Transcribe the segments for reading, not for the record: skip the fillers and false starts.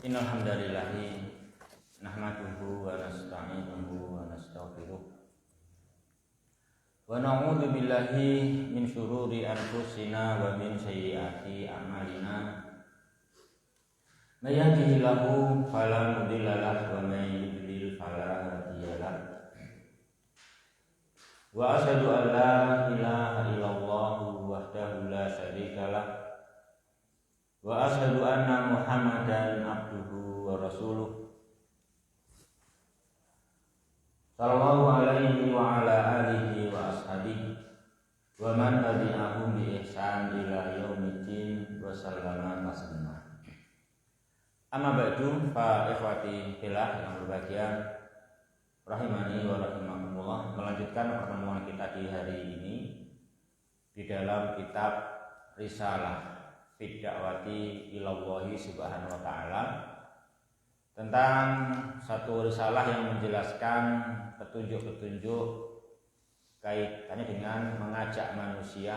Innal hamdalillah nahmaduhu wa nasta'inuhu wa nastaghfiruh wa na'udzu billahi min syururi anfusina wa min sayyiati a'malina. May yahdihillahu fala mudilla lahu wa may yudlil fala hadiya lahu. Wa asyhadu an la ilaha illallah wahdahu la syarika lahu wa asyhadu anna Muhammadan abduhu wa rasuluh sallallahu alaihi wa ala alihi wa ashabihi wa man tabi'ahum bi ihsan ila yaumiddin wa sallama taslima. Amma ba'du, fa ikhwati fillah yang berbahagia rahimani wa rahimakumullah, melanjutkan pertemuan kita di hari ini di dalam kitab Risalah Fid Da'wati Ilallahi Subhanahu wa Ta'ala, tentang satu risalah yang menjelaskan petunjuk-petunjuk kaitannya dengan mengajak manusia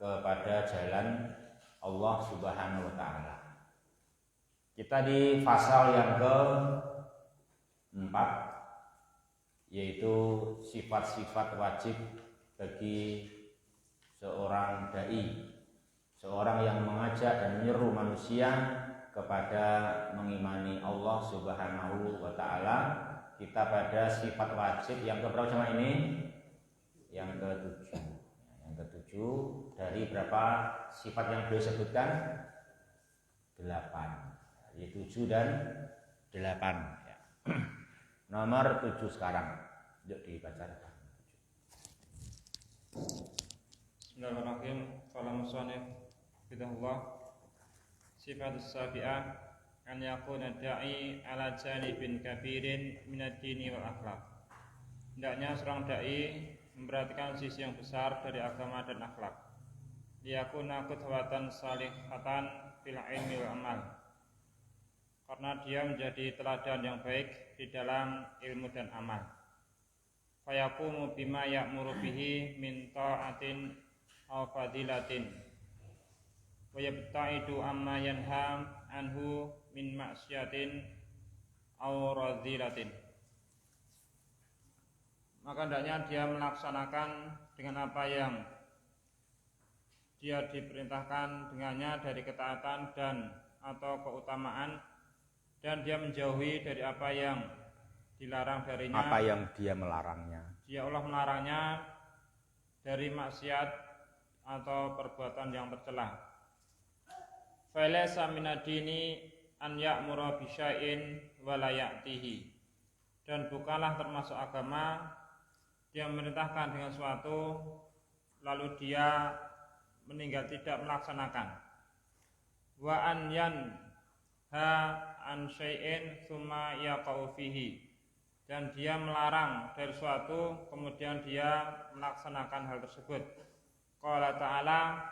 kepada jalan Allah Subhanahu wa Ta'ala. Kita di pasal yang ke-4, yaitu sifat-sifat wajib bagi seorang dai, seorang yang mengajak dan menyeru manusia kepada mengimani Allah Subhanahu wa Ta'ala. Kita pada sifat wajib yang keberapa sama ini? Yang ke-7. Yang ke-7 dari berapa sifat yang beliau sebutkan? 8. Jadi 7 dan 8 ya. Nomor 7 sekarang. Yuk dibaca. Bismillahirrahmanirrahim. Qala musannif bidallah sifatus sabi'ah an yakuna da'i ala janibin kabirin minad dini wal akhlak. Hendaknya seorang dai memperhatikan sisi yang besar dari agama dan akhlak. Liyakuna qudwatan salihatan fil ilmi wal amal. Karena dia menjadi teladan yang baik di dalam ilmu dan amal. Fayaqumu bima ya'muru bihi min ta'atin aw fadilatin wa yabta'idu amma yanha anhu min maksiatin aw radhilatin. Maka hendaknya dia melaksanakan dengan apa yang dia diperintahkan dengannya dari ketaatan dan atau keutamaan, dan dia menjauhi dari apa yang dilarang darinya. Apa yang dia melarangnya? Dia Allah melarangnya dari maksiat atau perbuatan yang tercela. Falaysa minad-dini an ya'mura bi syai'in wa la ya'tihi. Dan bukanlah termasuk agama dia memerintahkan dengan suatu lalu dia meninggal tidak melaksanakan. Wa an yanha an syai'in tsumma yaqau fihi. Dan dia melarang dari suatu kemudian dia melaksanakan hal tersebut. Qala ta'ala,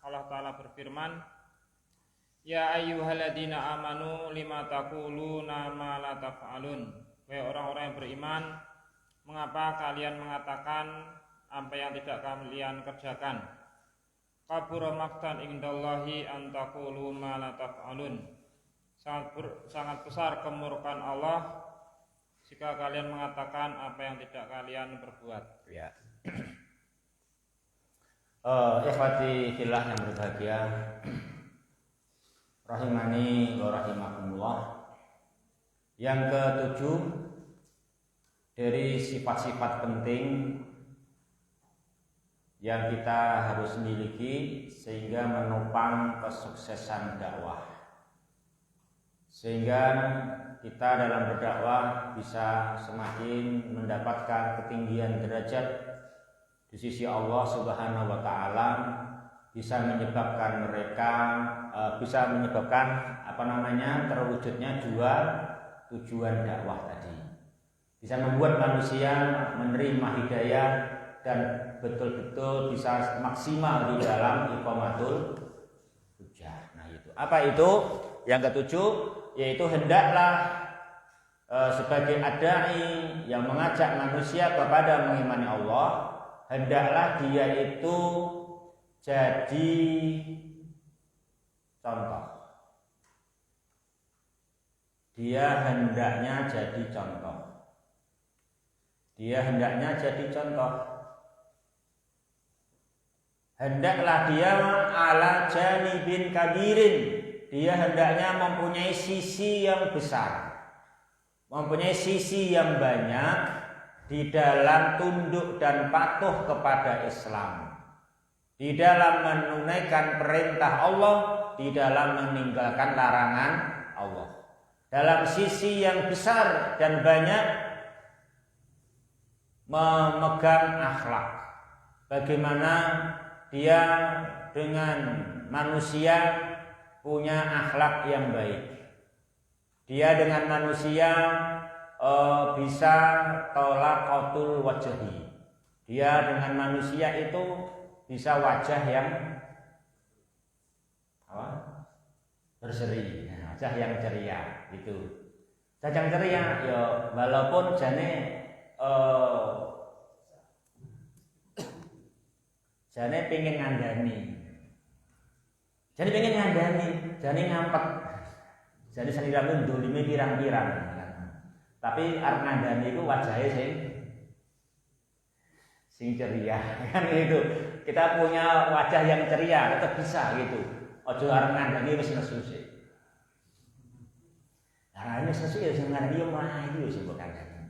Allah Ta'ala berfirman, ya ayyuhalladzina amanu lima taquluna ma la taf'alun. Wahai orang-orang yang beriman, mengapa kalian mengatakan apa yang tidak kalian kerjakan? Kabura maqtan indallahi an taqulu ma la taf'alun. Sangat besar kemurkaan Allah jika kalian mengatakan apa yang tidak kalian perbuat. Ya. Ikhwati fillah yang berbahagia rahimani wa rahimakumullah. Yang ke-7 dari sifat-sifat penting yang kita harus miliki sehingga menopang kesuksesan dakwah, sehingga kita dalam berdakwah bisa semakin mendapatkan ketinggian derajat di sisi Allah Subhanahu wa Ta'ala, bisa menyebabkan mereka terwujudnya dua tujuan dakwah tadi. Bisa membuat manusia menerima hidayah dan betul-betul bisa maksimal di dalam iqamatul hujjah. Nah itu. Apa itu? Yang ke-7 yaitu hendaklah sebagai adai yang mengajak manusia kepada mengimani Allah, hendaklah dia itu jadi contoh. dia hendaknya jadi contoh. Dia hendaknya jadi contoh. Hendaklah dia ala janibin kabirin. Dia hendaknya mempunyai sisi yang besar, mempunyai sisi yang banyak di dalam tunduk dan patuh kepada Islam, di dalam menunaikan perintah Allah, di dalam meninggalkan larangan Allah. Dalam sisi yang besar dan banyak memegang akhlak. Bagaimana dia dengan manusia punya akhlak yang baik. Dia dengan manusia bisa tolaqatul wajhi. Dia dengan manusia itu bisa wajah yang berseri, wajah yang ceria gitu. Wajah yang ceria ya walaupun jane pengen ngandani. Jane pengen ngandani, jane ngampet. Jane saliramu ndolime pirang-pirang. Tapi arep ngandani iku wajahe sing ceria kan gitu. Kita punya wajah yang ceria, tetap bisa gitu. Ojo arep ngandani wis nesu sik. Lah ini nesu ya sing ngandani yo mlayu sing mbok kandani.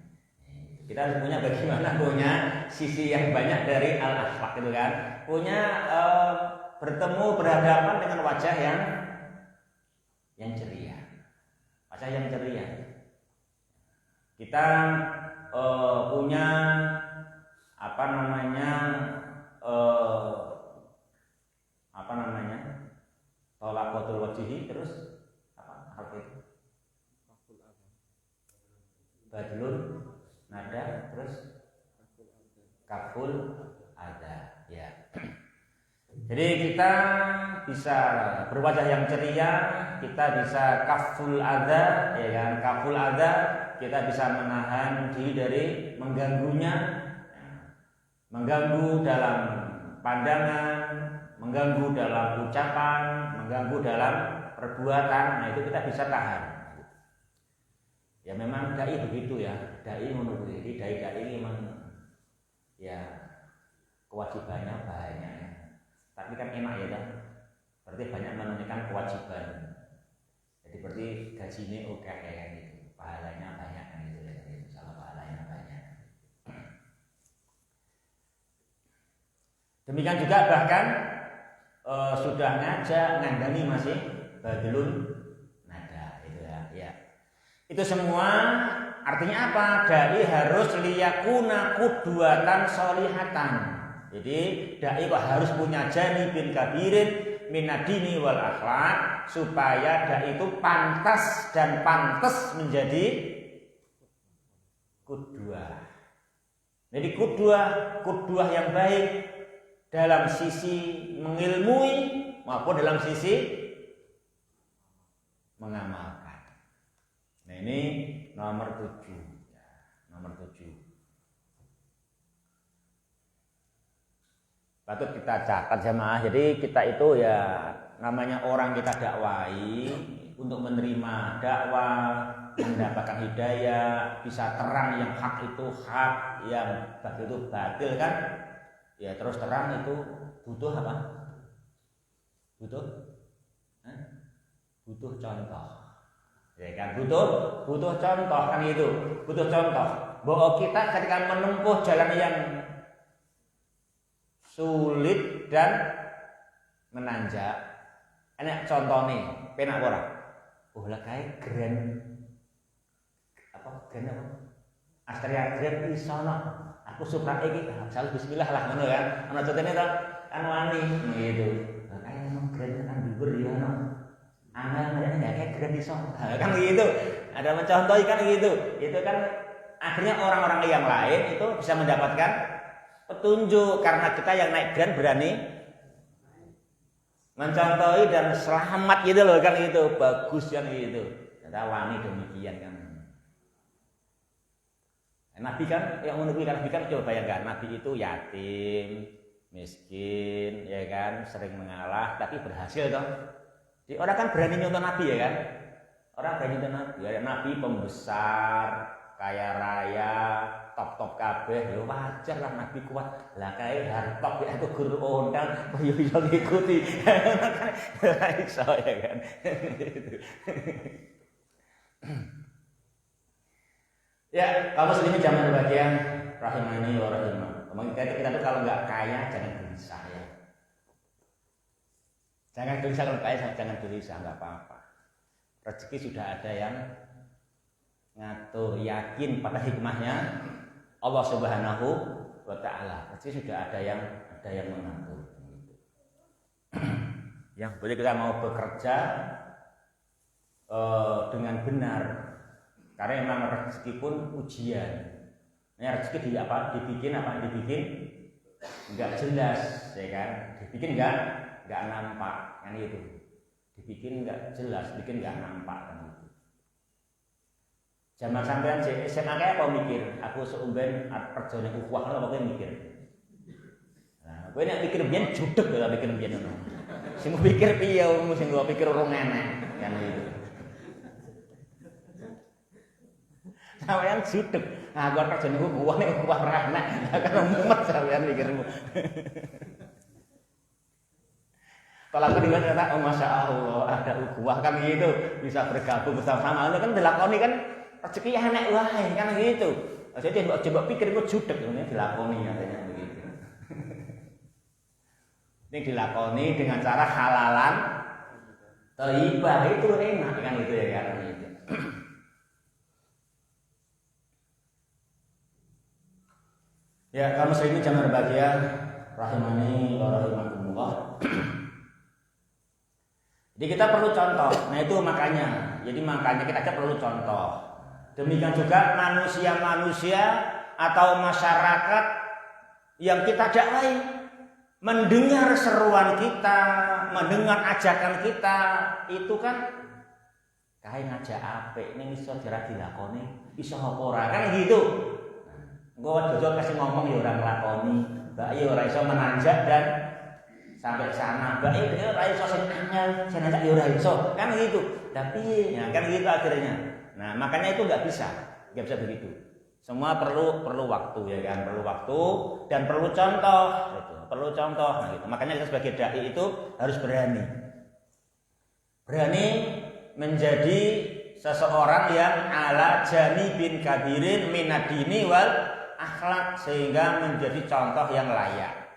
Kita harus punya bagaimana punya sisi yang banyak dari al-akhlak itu kan. Punya bertemu berhadapan dengan wajah yang ceria. Wajah yang ceria. Kita punya tolaqatul wajhi, terus apa itu? Badlun nada, terus kaful ada ya. Jadi kita bisa berwajah yang ceria, kita bisa kaful ada ya kan. Kaful ada, kita bisa menahan diri dari mengganggunya, mengganggu dalam pandangan, mengganggu dalam ucapan, mengganggu dalam perbuatan. Nah itu kita bisa tahan. Ya memang dai begitu ya, dai menurut diri, dai memang ya kewajibannya banyak ya. Tapi kan enak ya kan, berarti banyak menunaikan kewajiban. Jadi berarti gajinya oke kayak gitu, pahalanya banyak kan gitu ya, misalnya pahalanya banyak. Demikian juga bahkan sudah ngajak ngandani masih badlun nada itu ya. Itu semua artinya apa? Dai harus liyakuna qudwatan sholihatan. Jadi dai kok harus punya janibin kabirin minadini wal akhlak supaya dai itu pantas dan pantas menjadi qudwah. Jadi qudwah yang baik dalam sisi mengilmui maupun dalam sisi mengamalkan. Nah ini nomor 7. Nomor 7. Patut kita catat jemaah. Jadi kita itu ya namanya orang kita dakwai untuk menerima dakwah, mendapatkan hidayah, bisa terang yang hak itu hak, yang batil itu batil kan? Ya terus terang itu butuh apa? Butuh contoh. Ya kan butuh contoh kan itu, butuh contoh bahwa kita ketika menempuh jalan yang sulit dan menanjak, enak contoh nih, penak ora? Oh lah kae grand apa? Astria grand isono. Aku suka iki, asal bismillah lah ngono kan. Ana contone to kan wani gitu. Lah kae emang grand kan dhuwur ya ono. Angel enggak kayak grand isono. Kan gitu. Ada mencontohi kan gitu. Itu kan akhirnya orang-orang yang lain itu bisa mendapatkan petunjuk karena kita yang naik grand berani mencontohi dan selamat gitu loh kan itu bagus kan gitu. Kita wani demikian kan. Nabi kan yang menurut Nabi kan coba bayangkan Nabi itu yatim, miskin, ya kan, sering mengalah tapi berhasil toh. Jadi orang kan berani nyontoh Nabi ya kan. Orang kayak gitu Nabi, ya Nabi pembesar, kaya raya, top kabeh, ya wajar lah Nabi kuat. Lah kae hartop ya aku guru ondang, yo ngikuti. Ora iso ya kan. Ya, kaum muslimin zaman berbahagia, rahimani wa rahimah. Kita tuh kalau nggak kaya jangan gelisah ya. Jangan gelisah kalau kaya, jangan gelisah, nggak apa-apa. Rezeki sudah ada yang ngatur, yakin pada hikmahnya Allah Subhanahu wa Ta'ala. Rezeki sudah ada yang mengatur. Yang boleh kita mau bekerja dengan benar, karena memang rezeki pun ujian. Nah, rezeki dibikin nggak jelas, ya kan? Dibikin nggak nampak, kan itu. Dibikin nggak jelas, bikin nggak nampak, kan itu. Zaman sampean SMA kayak apa mikir? Aku seumben perjalanan kukuah kalau pokoknya mikir. Nah, gue nek pikir biyen judeg ya pikir biyen ngono. Sing pikir piye wong sing gue pikir urung enek, kan itu. Sampeyan judeg. Nah, gua kerja niku kuah nek kuah ora enak. Kan mumet sampeyan mikirmu. Kalau aku dengar kata, oh masya Allah ada ukhuwah kan gitu, bisa bergabung bersama-sama. Itu kan dilakoni kan rezeki enak wae kan gitu. Jadi coba pikir itu judeg ini dilakoni katanya begitu. Ini dilakoni dengan cara halalan, thayyibah itu enak kan gitu ya kan gitu. Ya, kaum muslimin jangan berbahagia, rahimani wa rahimakumullah. Jadi kita perlu contoh. Nah itu makanya. Jadi makanya kita perlu contoh. Demikian juga manusia-manusia atau masyarakat yang kita dakwai mendengar seruan kita, mendengar ajakan kita, itu kan kae ngajak apik ning iso dira dilakoni, iso apa ora kan gitu. Engko jojol kasih ngomong ya ora nglakoni, mbak ya ora iso menanjak dan sampai sana, mbak ya ora iso sing angel, sing ajak ya ora iso, kan gitu. Tapi ya kan gitu akhirnya. Nah, makanya itu enggak bisa begitu. Semua perlu waktu ya kan, perlu waktu dan perlu contoh gitu. Perlu contoh nah gitu. Makanya kita sebagai dai itu harus berani. Berani menjadi seseorang yang ala janibin kabirin minadini wal akhlak sehingga menjadi contoh yang layak.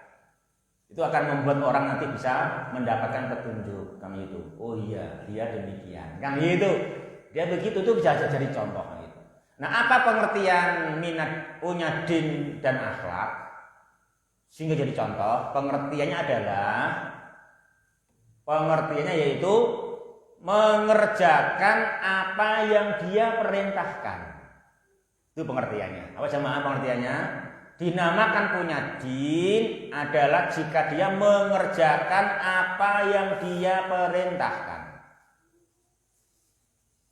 Itu akan membuat orang nanti bisa mendapatkan petunjuk kami itu. Oh iya, dia demikian. Kan gitu. Dia begitu tuh bisa jadi contoh gitu. Nah, apa pengertian minat punya din dan akhlak sehingga jadi contoh? Pengertiannya yaitu mengerjakan apa yang dia perintahkan. Itu pengertiannya. Apa jamaah pengertiannya? Dinamakan punya din adalah jika dia mengerjakan apa yang dia perintahkan.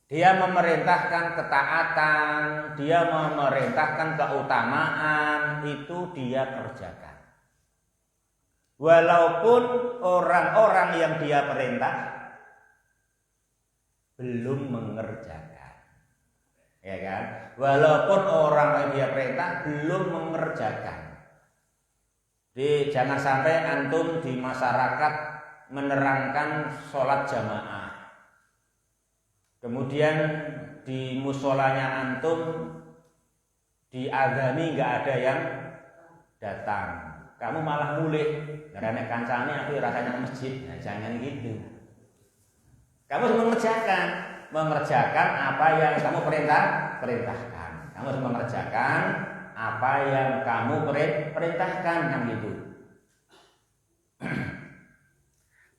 Dia memerintahkan ketaatan, dia memerintahkan keutamaan, itu dia kerjakan. Walaupun orang-orang yang dia perintah belum mengerjakan. Ya kan? Walaupun orang yang dia perintah belum mengerjakan. Jadi jangan sampai antum di masyarakat menerangkan sholat jamaah. Kemudian di musolanya antum diazani nggak ada yang datang. Kamu malah mulih. Karena kancane aku rasanya ke masjid. Nah, jangan gitu. Kamu harus mengerjakan apa yang kamu perintahkan. Kamu harus mengerjakan apa yang kamu perintahkan kan gitu.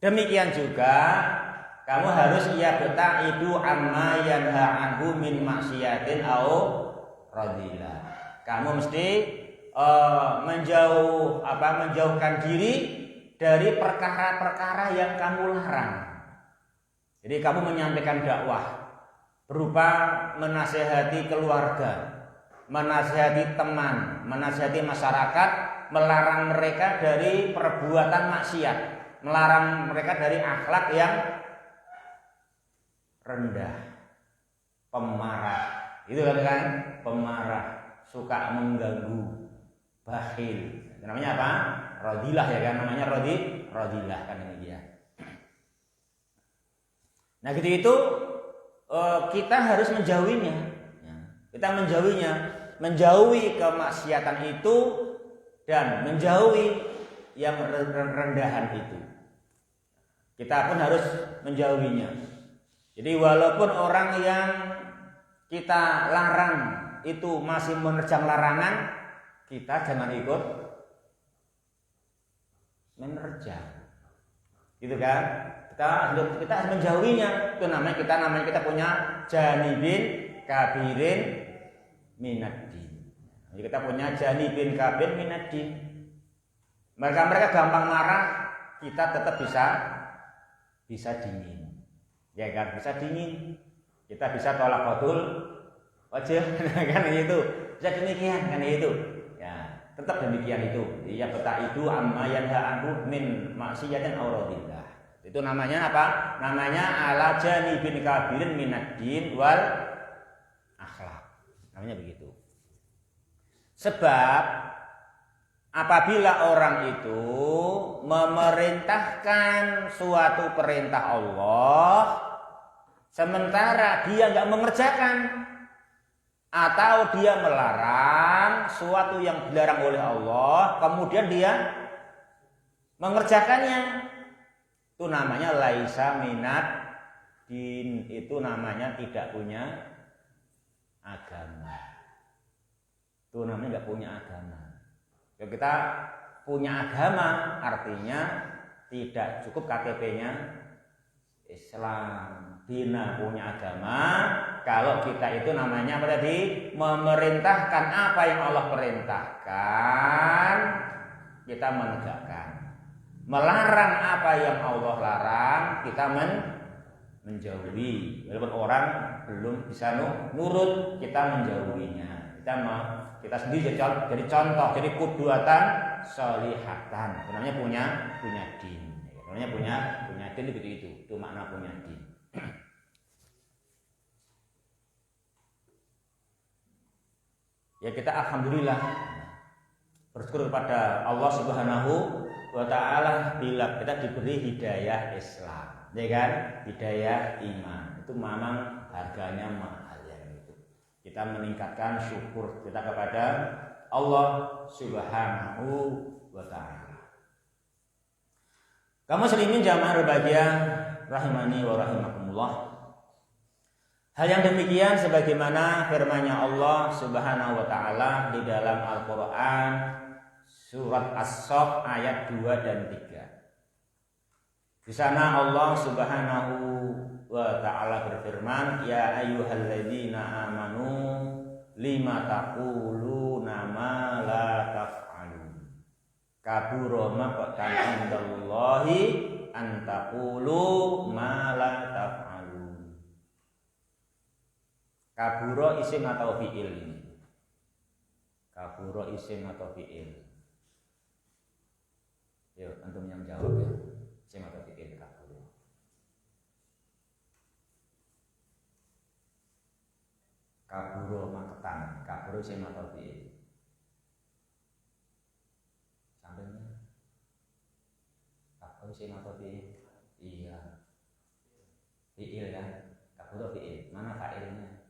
Demikian juga kamu harus yabta'idu amma yanha anhu min maksiatin au radillah. Kamu mesti menjauhkan diri dari perkara-perkara yang kamu larang. Jadi kamu menyampaikan dakwah berupa menasihati keluarga, menasihati teman, menasihati masyarakat, melarang mereka dari perbuatan maksiat, melarang mereka dari akhlak yang rendah. pemarah. Itu kan pemarah, suka mengganggu, bakhil. Namanya apa? Radilah ya kan, namanya radilah kan ini dia. Nah gitu itu kita harus menjauhinya. Kita menjauhi kemaksiatan itu dan menjauhi yang rendahan itu. Kita pun harus menjauhinya. Jadi walaupun orang yang kita larang itu masih menerjang larangan, kita jangan ikut menerjang. Gitu kan? Kita harus menjauhinya. Itu namanya kita punya janibin kabirin minaddin. Jadi kita punya janibin kabir minaddin. Mereka gampang marah, kita tetap bisa dingin. Ya kan, bisa dingin. Kita bisa tolak qadul wajib kan itu. Bisa demikian kan itu. Ya, tetap demikian itu. Ya beta itu amma yanha anhu min maksiatin aw radillah. Itu namanya apa? Namanya ala janibin kabirin minaddin wal akhlak. Namanya begitu. Sebab apabila orang itu memerintahkan suatu perintah Allah sementara dia nggak mengerjakan, atau dia melarang suatu yang dilarang oleh Allah kemudian dia mengerjakannya, itu namanya laisa minad din, itu namanya tidak punya agama. Itu namanya nggak punya agama. Kalau kita punya agama artinya tidak cukup KTP-nya Islam. Bina punya agama, kalau kita itu namanya apa tadi? Memerintahkan apa yang Allah perintahkan, kita menegakkan. Melarang apa yang Allah larang, kita menjauhi. Walaupun orang belum bisa nurut, kita menjauhinya. Kita sendiri jadi contoh, jadi kuduatan sholihatan. Namanya punya din. Namanya punya din itu makna punya din. Ya kita alhamdulillah bersyukur kepada Allah Subhanahu wa taala bila kita diberi hidayah Islam, ya kan? Hidayah iman. Itu memang harganya mahal ya itu. Kita meningkatkan syukur kita kepada Allah Subhanahu wa taala. Kaum muslimin jamaah berbahagia rahimani wa rahimakumullah. Hal yang demikian sebagaimana firman-Nya Allah Subhanahu wa taala di dalam Al-Qur'an surat As-Saff ayat 2 dan 3. Di sana Allah Subhanahu wa taala berfirman, "Ya ayyuhalladzina amanu lima taquluna ma la taf'alun. Kabura maqtan 'indallahi an taqulu ma la taf'alun." Kaburo isim atau fi'il ini? Kaburo isim atau fi'il? Yuk, antum yang jawab ya. Isim atau fi'il kaburo? Kaburo maketan. Kaburo isim atau fi'il? Sampingnya. Kaburo isim atau fi'il? Iya. Fi'il ya. Kaburo fi'il. Mana fa'ilnya?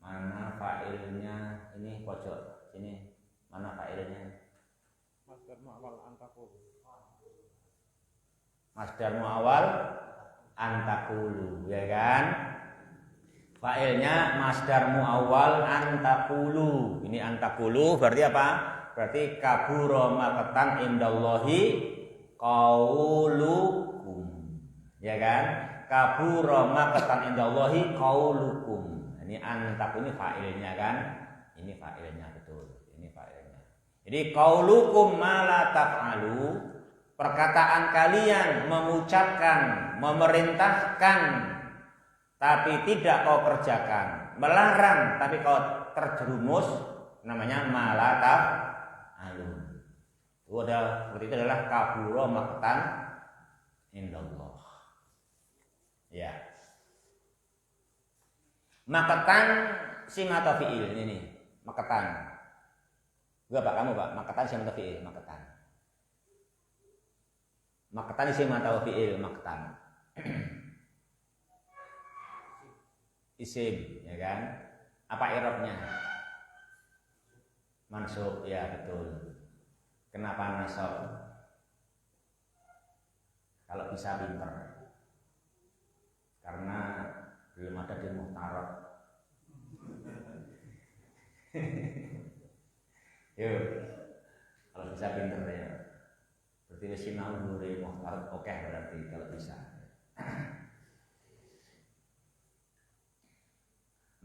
Mana fa'ilnya? Ini pojok sini. Mana fa'ilnya? Masdar mu'awwal antakulu. Masdar mu'awwal antakulu, ya kan? Fa'ilnya masdar mu'awwal antakulu. Ini antakulu berarti apa? Berarti kabura maqtan indallahi qaulukum. Ya kan? Kabura maqtan indallahi qaulukum. Ini antak ini fa'ilnya kan? Ini fa'ilnya betul. Ini fa'ilnya. Jadi qaulukum ma la taf'alu, perkataan kalian mengucapkan, memerintahkan tapi tidak kau kerjakan, melarang tapi kau terjerumus, namanya ma la taf'alu. Itu adalah kabura maqtan indallah. Ya. Maketan sim atau fiil ini. Maketan. Gua Pak, kamu Pak, maketan sim atau fiil? Maketan. Maketan sim atau fiil? Maketan. Isim, ya kan? Apa i'rabnya? Mansub, ya betul. Kenapa nasab? Kalau bisa pinter. Karena belum ada di muhtarab. Yuk, kalau bisa pinter ya. Berarti sinau nuri muhtarab oke berarti kalau bisa.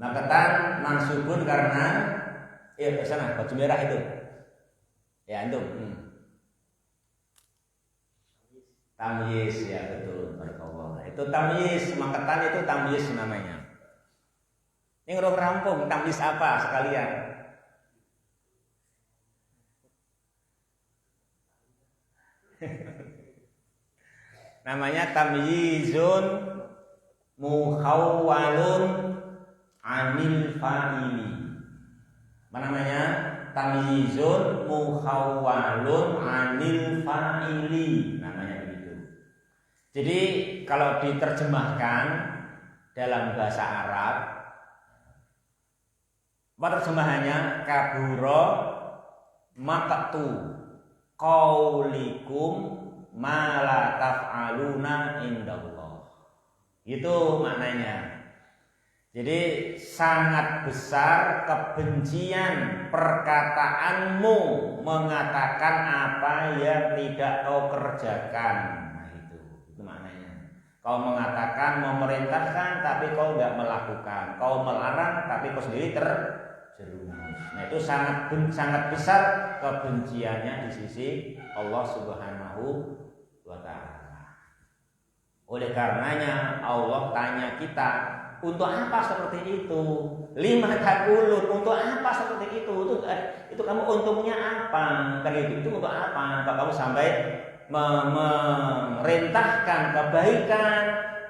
Maketan mansubun karena ke sana baju merah itu. Ya antum. Tamyiz ya betul. Barakallah. Itu tamyiz, maketan itu tamyiz namanya. Ini udah rampung tamyiz apa sekalian? Namanya tamyizun mukhawwalun anil fa'ili. Apa namanya? Tamyizun mukhawwalun anil fa'ili. Namanya begitu. Jadi kalau diterjemahkan dalam bahasa Arab, apa terjemahannya? Kabura maqtu qaulikum ma la taf'aluna indallah. Itu maknanya. Jadi sangat besar kebencian perkataanmu mengatakan apa yang tidak kau kerjakan. Nah itu maknanya. Kau mengatakan memerintahkan tapi kau tidak melakukan. Kau melarang tapi kau sendiri terjerumus. Nah itu sangat besar kebenciannya di sisi Allah Subhanahu wa Ta'ala. Oleh karenanya Allah tanya kita, untuk apa seperti itu? Lima takulun, untuk apa seperti itu? Itu kamu untungnya apa? Kan itu untuk apa? Kalau kamu sampai memerintahkan kebaikan,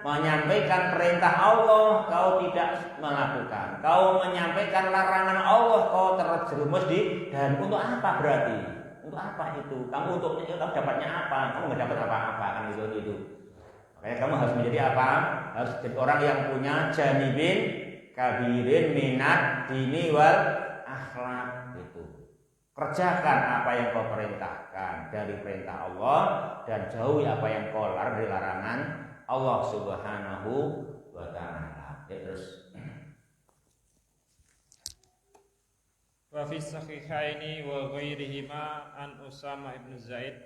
menyampaikan perintah Allah, kau tidak melakukan. Kau menyampaikan larangan Allah, kau terjerumus dan untuk apa berarti? Untuk apa itu? Kamu kamu dapatnya apa? Kamu nggak dapat apa-apa kan itu. Makanya kamu harus menjadi apa? Harus jadi orang yang punya janibin kabirin minat dini wal akhlak itu. Kerjakan apa yang kau perintahkan dari perintah Allah dan jauhi apa yang kau larang dari larangan Allah Subhanahu wa Ta'ala. Terus wa fi sahihaini wa ghairihima an Usamah ibn Zaid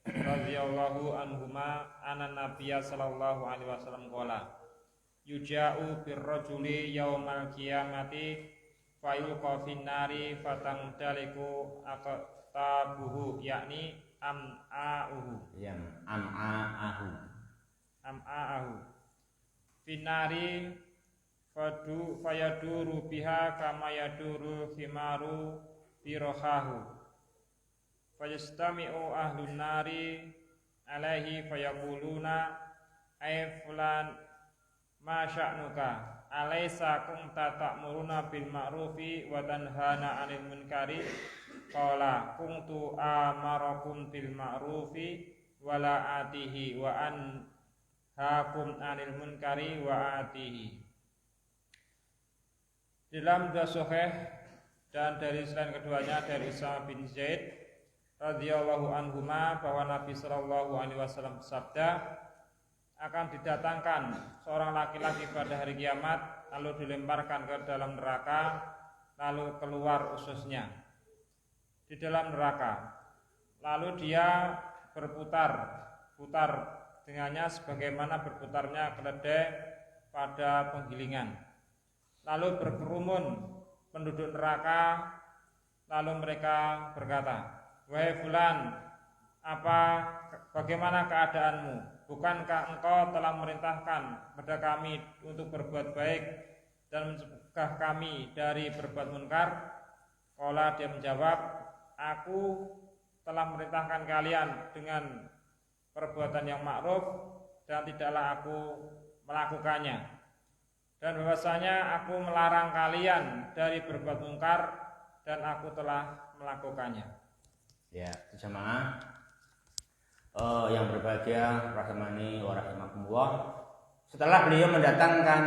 radhiyallahu anhuma anna nabiyya sallallahu alaihi wasallam qala yuja'u birrajuli yaumal qiyamati fayulqa finnari fatangdaliku aqtabuhu yakni am'a'uhu finnari fayaduru biha kama yaduru himaru birohahu fayastami'u ahlun nari alaihi fayaquluna ay fulan ma sya'nuka alaysa kunta ta'muruna bil ma'rufi wa tanhana 'anil munkari qala kuntu amarakum bil ma'rufi wa la atihi wa anhaakum 'anil munkari wa atihi. Dalam dua sahih dan dari selain keduanya dari Usamah bin Zaid radhiyallahu anhuma bahwa Nabi sallallahu alaihi wasallam bersabda, akan didatangkan seorang laki-laki pada hari kiamat lalu dilemparkan ke dalam neraka lalu keluar ususnya di dalam neraka, lalu dia berputar dengannya sebagaimana berputarnya keledai pada penggilingan, lalu berkerumun penduduk neraka, lalu mereka berkata, wahai fulan, bagaimana keadaanmu? Bukankah engkau telah memerintahkan kepada kami untuk berbuat baik dan mencegah kami dari berbuat munkar? Qala, dia menjawab, aku telah memerintahkan kalian dengan perbuatan yang ma'ruf dan tidaklah aku melakukannya. Dan bahwasanya aku melarang kalian dari berbuat mungkar dan aku telah melakukannya. Ya, jamaah yang berbahagia rahimani wa rahimakumullah. Setelah beliau mendatangkan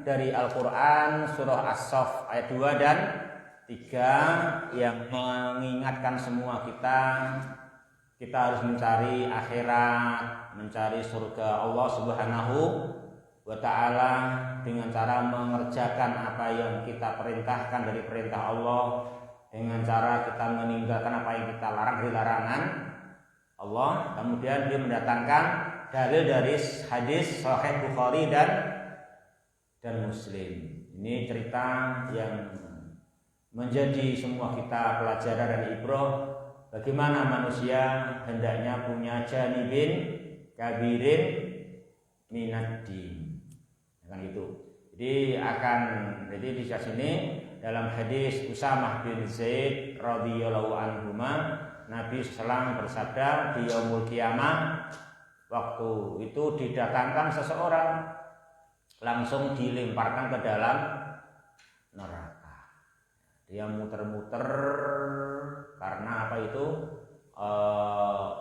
dari Al-Qur'an surah As-Saff ayat 2 dan 3 yang mengingatkan semua kita harus mencari akhirat, mencari surga Allah Subhanahu wa ta'ala dengan cara mengerjakan apa yang kita perintahkan dari perintah Allah, dengan cara kita meninggalkan apa yang kita larang dari larangan Allah. Kemudian dia mendatangkan dalil dari hadis Sahih Bukhari dan Muslim. Ini cerita yang menjadi semua kita pelajaran dan ibrah bagaimana manusia hendaknya punya janibin kabirin minad din. Kan itu. Jadi di sini dalam hadis Usamah bin Zaid radhiyallahu anhuma, Nabi SAW bersabda di yaumul qiyamah, waktu itu didatangkan seseorang langsung dilemparkan ke dalam neraka. Dia muter-muter karena apa itu?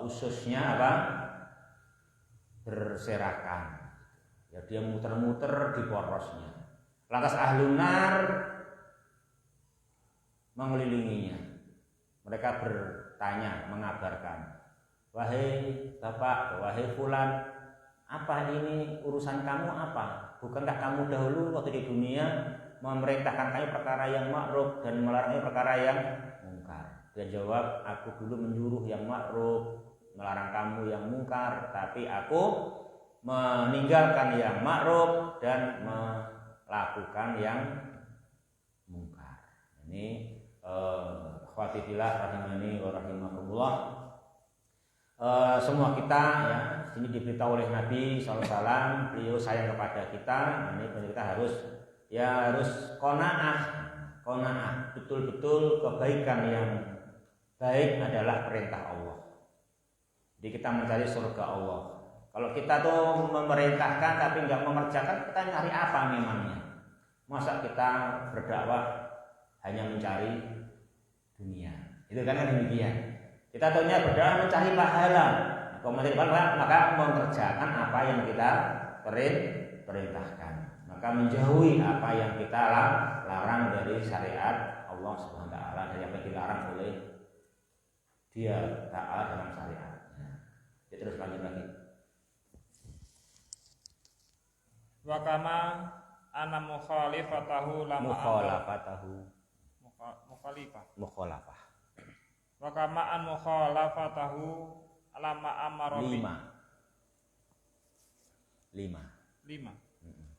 Ususnya apa? Berserakan. Ya, dia muter-muter di porosnya. Lantas ahlun nar mengelilinginya. Mereka bertanya, mengabarkan, wahai bapak, wahai fulan, apa ini urusan kamu apa? Bukankah kamu dahulu waktu di dunia memerintahkan kami perkara yang ma'ruf dan melarang perkara yang mungkar? Dia jawab, aku dulu menyuruh yang ma'ruf, melarang kamu yang mungkar, tapi aku meninggalkan yang ma'ruf dan melakukan yang mungkar. Ini khawatibillah rahimani wa rahimakumullah. Semua kita ya ini diberitahu oleh Nabi SAW, beliau sayang kepada kita. Ini kita harus qanaah, betul-betul kebaikan yang baik adalah perintah Allah. Jadi kita mencari surga Allah. Kalau kita tuh memerintahkan tapi nggak mengerjakan, kita nyari apa memangnya? Masa kita berdakwah hanya mencari dunia? Itu kan demikian. Kita tahunya berdakwah mencari pahala. Kalau mencari pahala, maka mengerjakan apa yang kita perintahkan. Maka menjauhi apa yang kita larang dari syariat Allah Subhanahu wa taala, dari apa yang dilarang oleh Dia taat dalam syariatnya. Kita terus lanjut lagi. Wa kama ana mukhalifatahu lama mukhalafah. Wa kama an mukhalafatahu lama amara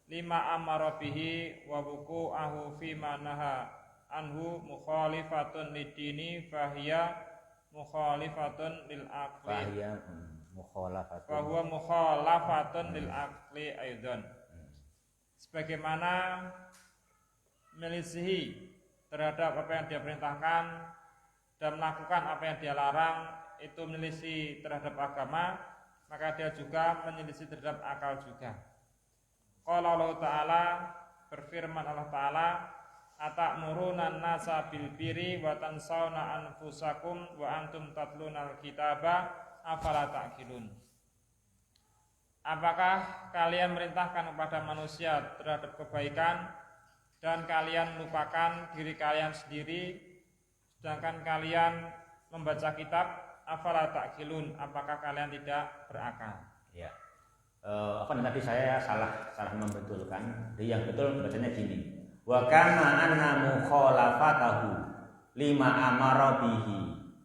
lima amara bihi wa wuqu'ahu fi ma naha anhu mukhalifatun lidini fahiya mukhalifatun lil aqli fahuwa mukhalafatun lil aqli aidan. Sebagaimana menyelisihi terhadap apa yang dia perintahkan dan melakukan apa yang dia larang itu menyelisih terhadap agama, maka dia juga menyelisih terhadap akal juga. Qala Allah Ta'ala, berfirman Allah Ta'ala, atamuruna nasa bil birri wa tansawna anfusakum wa antum tatlunal kitaba afala ta'qilun. Apakah kalian merintahkan kepada manusia terhadap kebaikan dan kalian lupakan diri kalian sendiri, sedangkan kalian membaca kitab? Afala ta'qilun, apakah kalian tidak berakal? Ya. Tadi saya salah membetulkan. Jadi yang betul bacanya gini. Wa kana anna mukhalafatahu lima amara bihi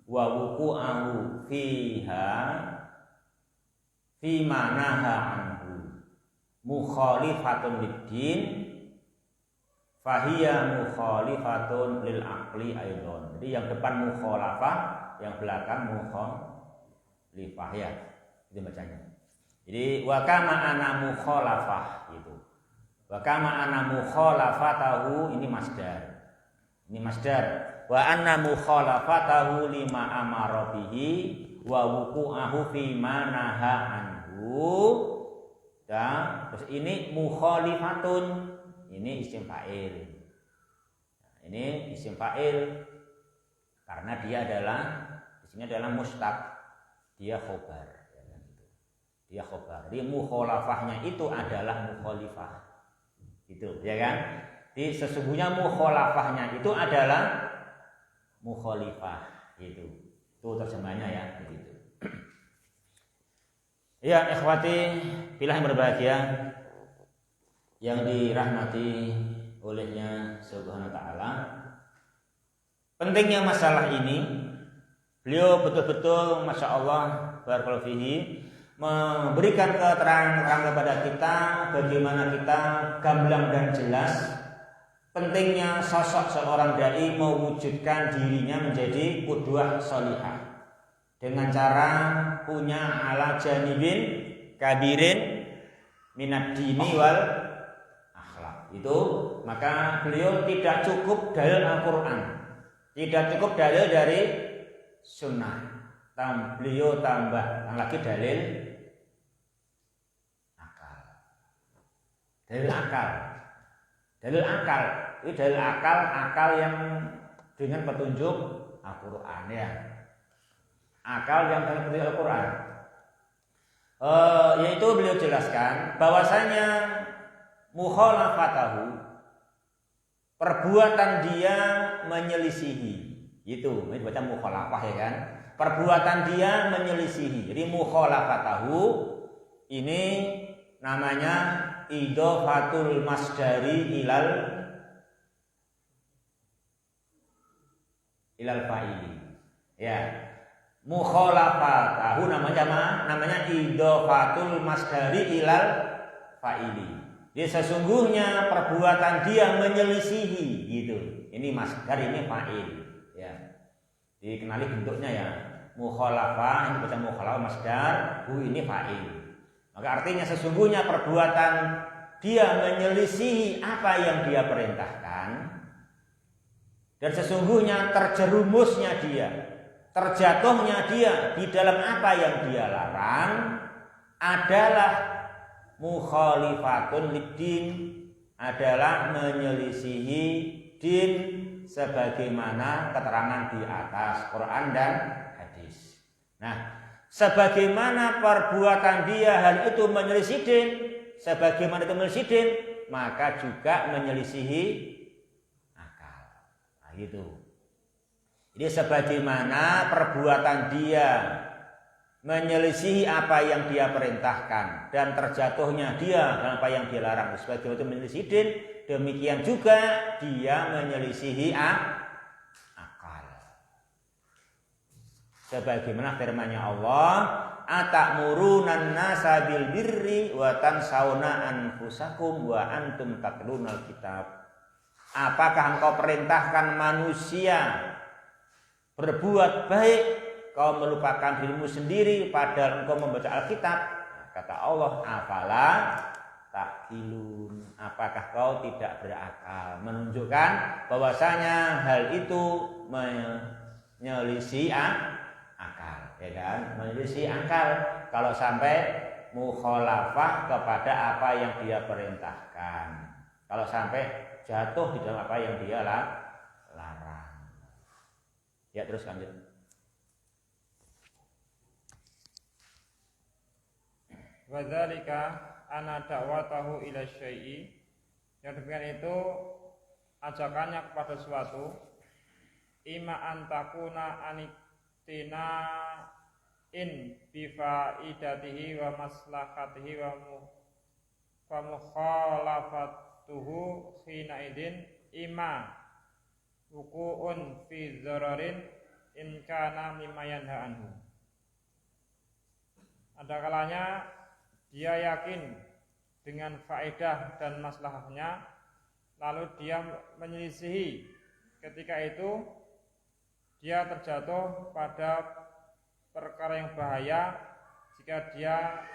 wa wuqu'ahu fiha fi manaha anhu mukhalifatun lid-din fahiya mukhalifatun lil aqli aidan. Jadi yang depan mukhalafah, yang belakang mukhalifah ya. Itu bacanya. Jadi wa kama ana mukhalafah gitu. Wa kama ana mukhalafatahu ini masdar. Ini masdar. wa anna mukhalafatahu lima amara bihi wa wuqu'ahu fi ma naha anhu. Dan terus ini mukhalifatun, ini isim fa'il. Ini isim fa'il karena dia adalah di sini adalah mustaq, dia khobar. Dia khobar. Jadi mukhalafahnya itu adalah mukhalifah. Gitu, ya kan? Jadi sesungguhnya mukhalafahnya itu adalah mukhalifah, gitu. Itu terjemahnya ya, begitu. Ya, ikhwati fillah yang berbahagia yang dirahmati olehnya Subhanahu wa taala. Pentingnya masalah ini, beliau betul-betul Masya Allah barakallahu fihi memberikan keterangan kepada kita bagaimana kita gamblang dan jelas pentingnya sosok seorang dai mewujudkan dirinya menjadi qudwah sholihah dengan cara punya ala janibin kabirin minad dini wal akhlak. Itu maka beliau tidak cukup dalil Al-Quran, tidak cukup dalil dari sunnah. Beliau tambah lagi dalil dalil akal. Dalil akal, ini dalil akal yang dengan petunjuk Al-Quran ya. Akal yang dengan petunjuk Al-Quran. Yaitu beliau jelaskan bahwasanya mukhalafatahu, perbuatan dia menyelisihi. Itu baca mukhalafah ya kan. Perbuatan dia menyelisihi. Jadi mukhalafatahu ini namanya idhofatul masdari ilal fa'ili. Ya. Mukhalafatahu namanya idhofatul masdari ilal fa'ili. Jadi sesungguhnya perbuatan dia menyelisihi gitu. Ini masdar, ini fa'il. Ya. Dikenali bentuknya ya. Mukhalafah, ini baca mukhalafah masdar, ini fa'il. Maka artinya sesungguhnya perbuatan dia menyelisihi apa yang dia perintahkan, dan sesungguhnya terjerumusnya dia, terjatuhnya dia di dalam apa yang dia larang adalah mukhalifatun lid-din, adalah menyelisihi din sebagaimana keterangan di atas Quran dan hadis. Nah, sebagaimana perbuatan dia hal itu menyelisih din, sebagaimana itu menyelisih din, maka juga menyelisihi akal. Nah, gitu. Jadi sebagaimana perbuatan dia menyelisihi apa yang dia perintahkan dan terjatuhnya dia dalam apa yang dia larang, sebagaimana itu menyelisihi din, demikian juga dia menyelisihi akal. Sebagaimana firman-Nya Allah, atamuruna nasa bil birri wa tansawna anfusakum wa antum tatlunal kitab. Apakah engkau perintahkan manusia berbuat baik, kau melupakan dirimu sendiri padahal engkau membaca Alkitab? Kata Allah, afala taqilun, apakah kau tidak berakal? Menunjukkan bahwasanya hal itu menyelisih akal, ya kan? Menyelisih akal kalau sampai mukhalafah kepada apa yang dia perintahkan, kalau sampai jatuh di dalam apa yang dia larang. Ya, terus lanjut. Wadzalika ana da'watahu ila syai'i, yang demikian itu ajakannya kepada suatu, ima antakuna aniktina in bifaidatihi wa maslahatihi wa mukhalafatuhu khina idin ima wuku'un fi dzararin in kana mimma yanha anhu. Ada kalanya dia yakin dengan faedah dan maslahahnya, lalu dia menyelisihi. Ketika itu dia terjatuh pada perkara yang bahaya jika dia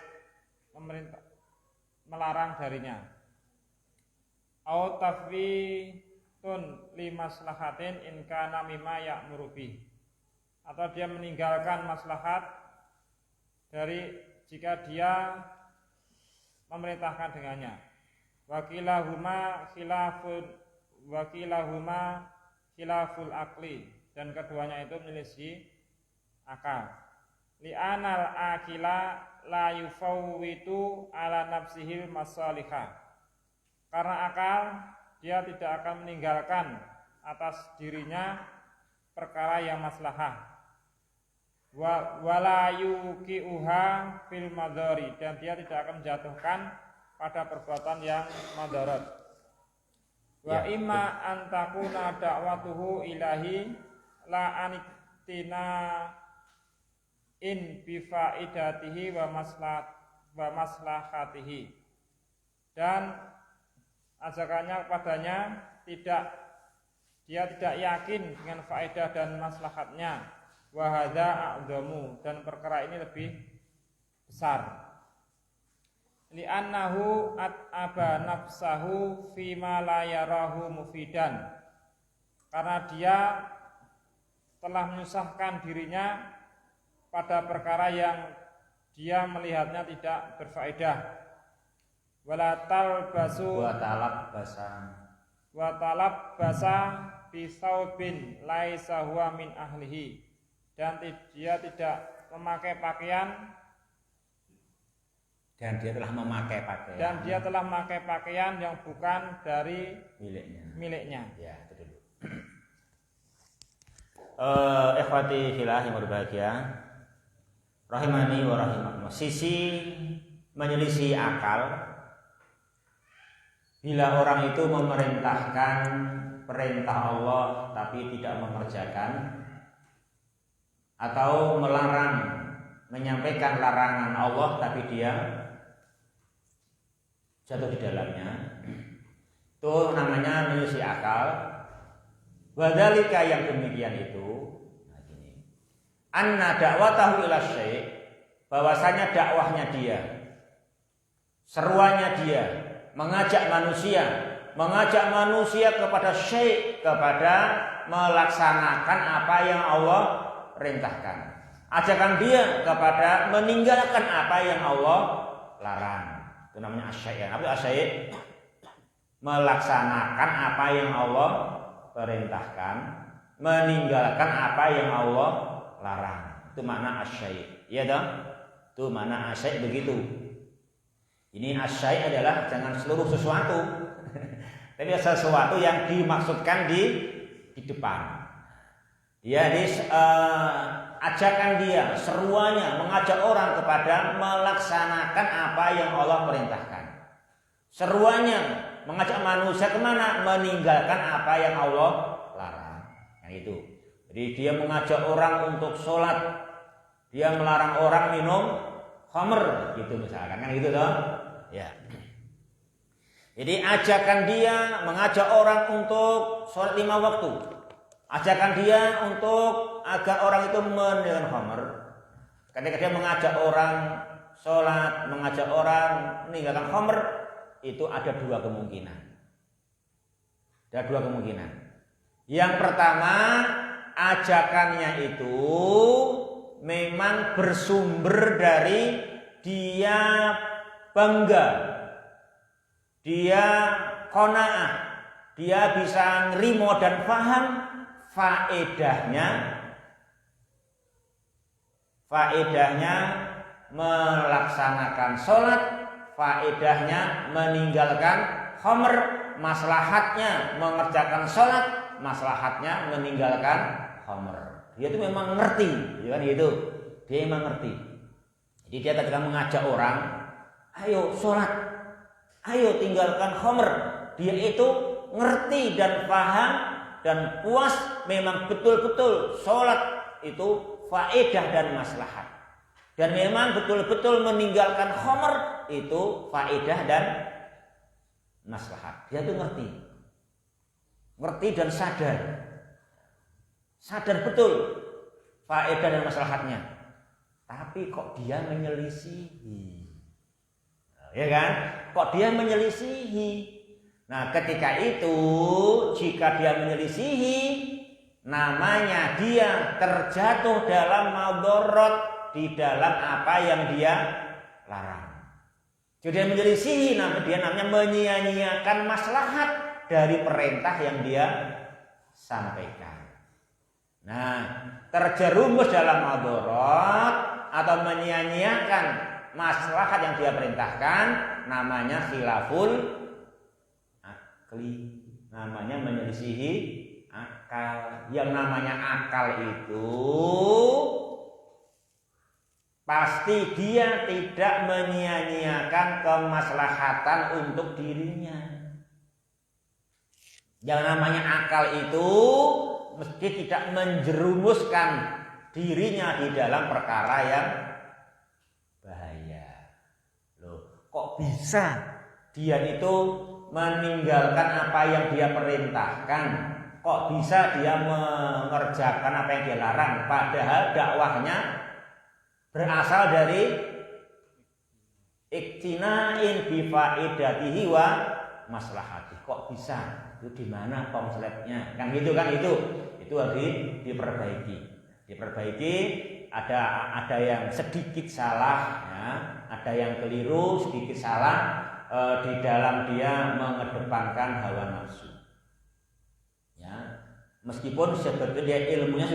melarang darinya. Au tun li maslahatin in kana mimma ya'muru bih, atau dia meninggalkan maslahat dari jika dia memerintahkan dengannya. Wakilahuma khilaful akli, dan keduanya itu menyelisih akal. Li'anal akila la yufawwitu ala nafsihil masalihah, karena akal dia tidak akan meninggalkan atas dirinya perkara yang maslahah. Wala yuqi'uha fil madhari, dan dia tidak akan menjatuhkan pada perbuatan yang madarat. Wa imma an takuna da'watuhu ilahi la anitina in bifaidatihi wa maslahatihi, dan ajakannya kepadanya dia tidak yakin dengan faedah dan maslahatnya. Wa hadza a'dhamu, dan perkara ini lebih besar. Li'annahu at'aba nafsahu fima la yarahu mufidan, karena dia telah menyusahkan dirinya pada perkara yang dia melihatnya tidak berfaedah. Wala talbasu wa talab basa fi saubin laisa huwa min ahlihi, dan dia tidak memakai pakaian dan dia telah memakai pakaian yang bukan dari miliknya. Ya, itu dulu. Ikhwati fillah yang berbahagia, rahimani wa rahimakumullah. Sisi menyelisih akal bila orang itu memerintahkan perintah Allah tapi tidak mengerjakan, atau melarang, menyampaikan larangan Allah tapi dia jatuh di dalamnya, itu namanya menyelisih akal. Wadzalika, yang demikian itu, anna da'watahu ila syai', bahwasanya dakwahnya dia, seruannya dia, mengajak manusia kepada syai', kepada melaksanakan apa yang Allah perintahkan. Ajakan dia kepada meninggalkan apa yang Allah larang. Itu namanya asyai'. Apa itu asyai'? Melaksanakan apa yang Allah perintahkan, meninggalkan apa yang Allah larang. Itu makna asyai'. Iya dong? Itu makna asyai' begitu. Ini asyai' adalah jangan seluruh sesuatu. Tapi sesuatu yang dimaksudkan di depan. Dia ajakan dia, seruannya mengajak orang kepada melaksanakan apa yang Allah perintahkan. Seruannya mengajak manusia kemana? Meninggalkan apa yang Allah larang. Yang itu. Jadi dia mengajak orang untuk sholat, dia melarang orang minum khamr, gitu misalkan, kan gitu toh? Ya. Jadi ajakan dia mengajak orang untuk sholat 5 waktu. Ajakan dia untuk agar orang itu meninggalkan khamr. Ketika dia mengajak orang sholat, mengajak orang meninggalkan khamr, itu ada 2 kemungkinan. Ada 2 kemungkinan. Yang pertama, ajakannya itu memang bersumber dari dia bangga, dia qanaah, dia bisa nerimo dan paham faedahnya melaksanakan sholat, faedahnya meninggalkan khamr, maslahatnya mengerjakan sholat, maslahatnya meninggalkan khamr. Dia itu memang ngerti, kan gitu. Dia memang ngerti. Jadi dia ketika mengajak orang, ayo sholat, ayo tinggalkan khamr, dia itu ngerti dan paham dan puas, memang betul-betul sholat itu faedah dan maslahat, dan memang betul-betul meninggalkan khamr itu faedah dan maslahat. Dia itu ngerti dan sadar betul faedah dan maslahatnya. Tapi kok dia menyelisihi, ya kan? Kok dia menyelisihi? Nah, ketika itu jika dia menyelisihi, namanya dia terjatuh dalam madharat, di dalam apa yang dia larang. Jadi dia menyelisihi, dia namanya menyia-nyiakan maslahat dari perintah yang dia sampaikan. Nah, terjerumus dalam madharat atau menyia-nyiakan maslahat yang dia perintahkan, namanya khilaful akli, namanya menyelisihi akal. Yang namanya akal itu pasti dia tidak menyia-nyiakan kemaslahatan untuk dirinya. Yang namanya akal itu mesti tidak menjerumuskan dirinya di dalam perkara yang bahaya. Loh, kok bisa dia itu meninggalkan apa yang dia perintahkan? Kok bisa dia mengerjakan apa yang dia larang? Padahal dakwahnya berasal dari iktina'in bifaidatihi wa maslahati. Kok bisa? Itu di mana konsepnya? Kan gitu kan, itu harus diperbaiki. Ada yang sedikit salah, ya, ada yang keliru, sedikit salah di dalam dia mengedepankan hawa nafsu. Ya, meskipun sebetulnya ilmunya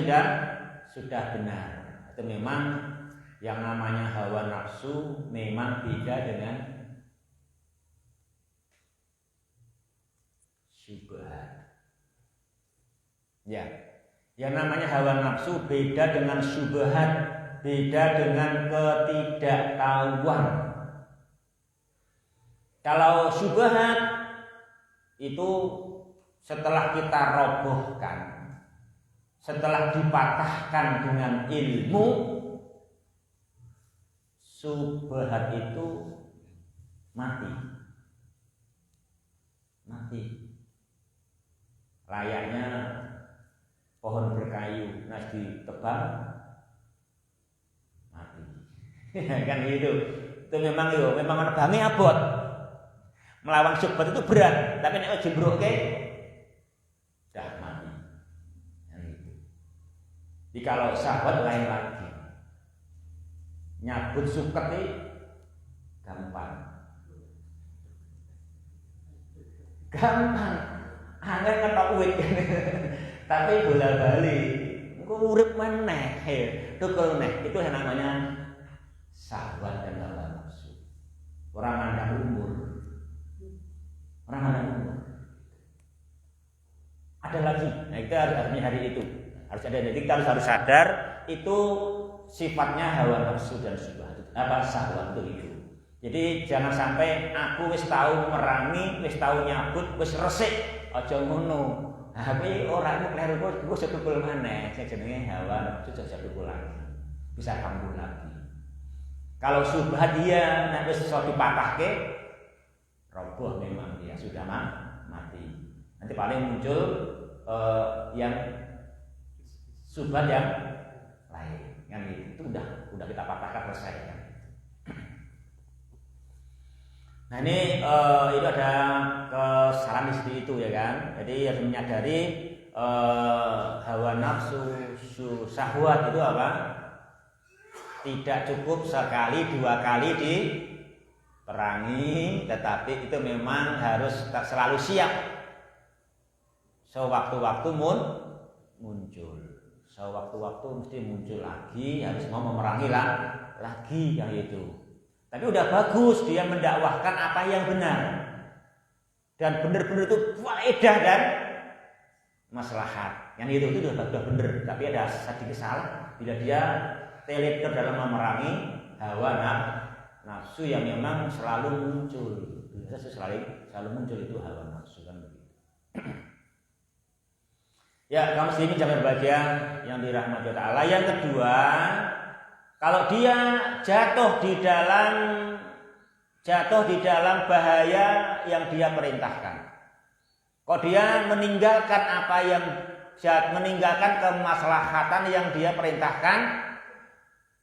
sudah benar, itu memang yang namanya hawa nafsu memang beda dengan syubhat. Ya, yang namanya hawa nafsu beda dengan syubhat, beda dengan ketidaktahuan. Kalau syubhat itu setelah kita robohkan, setelah dipatahkan dengan ilmu, syubhat itu mati. Layaknya pohon berkayu, nas ditebang mati. Kan gitu. Itu memang nebangnya abot. Melawan syubhat itu berat, tapi nek jebroke dah mati. Jadi kalau syahwat lain lagi. Nyabut suket ini gampang, angel ngetok wit. Tapi bola-bali engko urip meneh, tukul neh. Itu yang namanya syahwat dan hawa nafsu. Orang mandang umur. Ada lagi. Nah, itu artinya hari itu harus ada. Jadi kita harus sadar itu sifatnya hawa nafsu dan syubhat. Syahwat itu. Jadi jangan sampai aku wis tahu merangi, wis tahu nyabut, wis resik, aja ngono. Tapi orang kleru kok sepukul maneh, sing jenenge hawa nafsu aja sepukul lagi. Bisa kambuh lagi. Kalau syubhat dia nek wis iso dipatahke, roboh memang dia sudah mati. Nanti paling muncul yang syubhat yang lain. Yang itu udah kita patahkan, selesai kan. Nah ini itu ada kesalahan di situ itu ya kan. Jadi harus menyadari hawa nafsu, syahwat itu apa? Tidak cukup sekali dua kali diperangi, tetapi itu memang harus selalu siap. Sewaktu-waktu muncul. Sewaktu-waktu mesti muncul lagi, harus mau memerangi lagi yang itu. Tapi udah bagus dia mendakwahkan apa yang benar. Dan benar-benar itu faedah dan maslahat. Yang itu udah benar, tapi ada sedikit salah bila dia teleter dalam memerangi hawa nafsu yang memang selalu muncul. Biasa selalu muncul itu hawa nafsu kan begitu. Ya, kaum muslimin jangan berbahagia yang dirahmati Allah. Yang kedua, kalau dia jatuh di dalam bahaya yang dia perintahkan. Kalau dia meninggalkan meninggalkan kemaslahatan yang dia perintahkan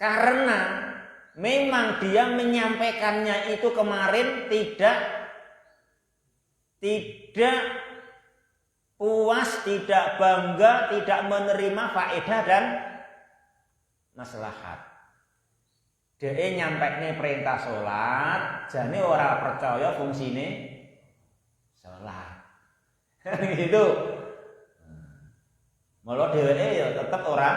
karena memang dia menyampaikannya itu kemarin tidak tidak puas, tidak bangga, tidak menerima faedah dan maslahat. Dia nyampekne perintah sholat, jane ora percaya fungsine sholat. Gitu. Malah dheweke ya tetep ora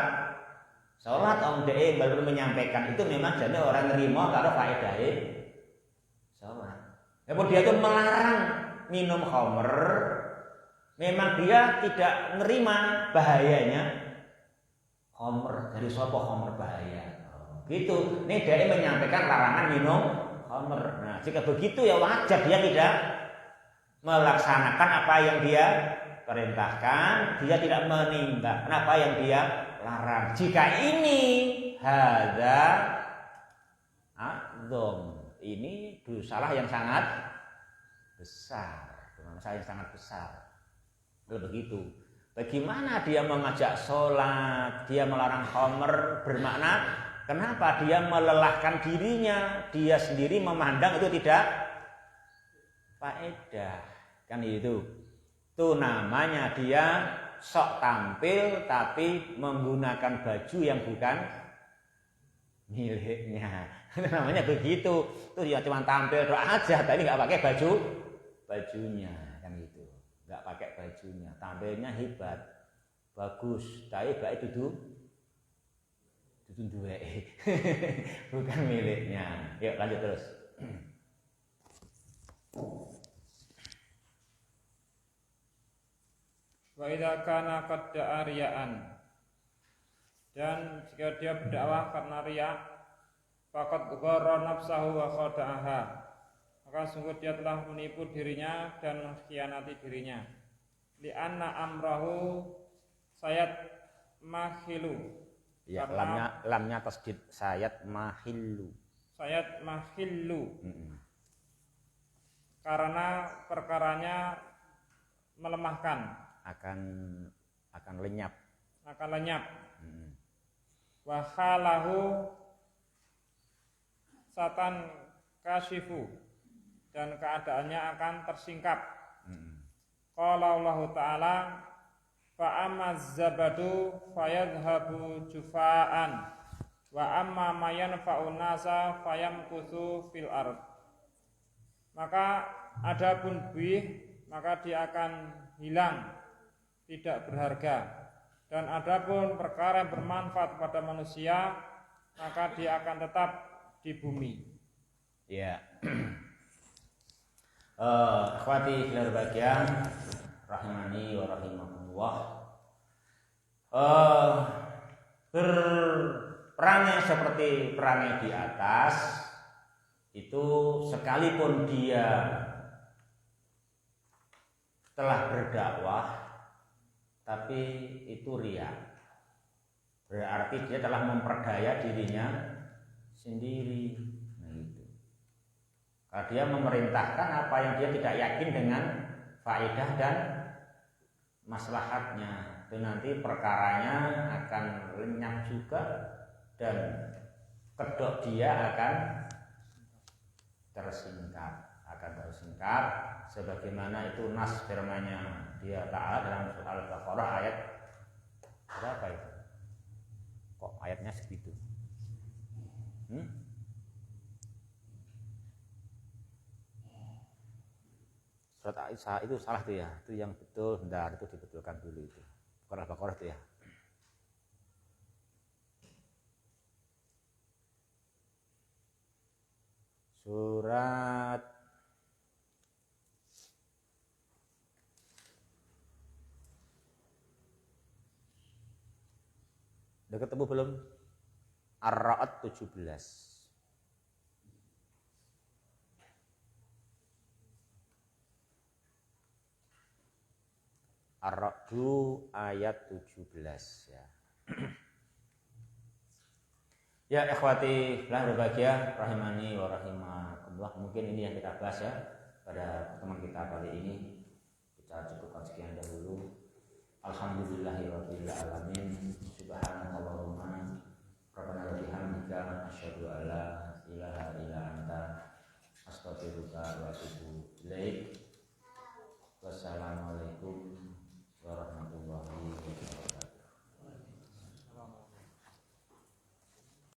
sholat, om dheweke baru menyampaikan itu memang jane orang nerima karo faedahe sholat. Kemudian dia itu melarang minum khamr, memang dia tidak menerima bahayanya khamr. Dari sapa khamr bahaya? Gitu. Ini dia menyampaikan larangan minum khamr. Nah, jika begitu ya wajar dia tidak melaksanakan apa yang dia perintahkan, dia tidak meninggalkan apa yang dia larang. Jika ini hadza adzam, ini dosa yang sangat besar, dosa yang sangat besar. Kalau begitu, bagaimana dia mengajak sholat, dia melarang khamr, bermakna kenapa dia melelahkan dirinya, dia sendiri memandang itu tidak faedah, kan itu. Itu namanya dia sok tampil tapi menggunakan baju yang bukan miliknya. Itu namanya begitu. Itu dia cuma tampil doa aja, tapi nggak pakai bajunya, kan gitu. Nggak pakai bajunya, tampilnya hebat, bagus, tapi baik itu duwe, bukan miliknya. Yuk lanjut terus. Wa idza kana qad da'a riya'an, dan jika dia berdakwah karena riya, faqad gharra nafsahu wa khada'aha, maka sungguh dia telah menipu dirinya dan mengkhianati dirinya. Li'anna amrahu sayat mahilu, Ya, lamnya tasdid sayat mahillu. Sayat mahillu. Karena perkaranya melemahkan, akan lenyap. Wa khalahu satan kashifu, dan keadaannya akan tersingkap. Qala Allah Ta'ala, fa amma zabadu fayadhhabu jufaan wa amma ma yanfa'un nasa fayamkuthu fil ard. Maka adapun buih, maka dia akan hilang, tidak berharga. Dan adapun perkara yang bermanfaat pada manusia, maka dia akan tetap di bumi. Ya. Akhwati fillah bagian rahimani wa rahimakumullah. Berperangai seperti perangai di atas itu, sekalipun dia telah berdakwah tapi itu riya, berarti dia telah memperdaya dirinya sendiri. Nah itu, kalau dia memerintahkan apa yang dia tidak yakin dengan faedah dan maslahatnya, itu nanti perkaranya akan lenyap juga dan kedok dia akan tersingkap, sebagaimana itu nas firman-Nya dia Ta'ala dalam surah Al-Baqarah ayat berapa itu? Kok ayatnya segitu? Surat Aisyah itu salah tuh ya, itu yang betul, bentar itu dibetulkan dulu itu. Bukan Al-Baqarah itu ya. Surat udah ketemu belum? Ar-Ra'd 17. Ar-Ra'd ayat 17 ya. Ya ikhwati lah berbahagia rahimani wa rahimakumullah. Mungkin ini yang kita bahas ya pada pertemuan kita kali ini. Kita cukupkan sekian dahulu. Alhamdulillahirabbil alamin. Subhanallahumma rabbana wa bihamdika asyhadu an la ilaha illa anta astaghfiruka wa atubu ilaik. Wassalamualaikum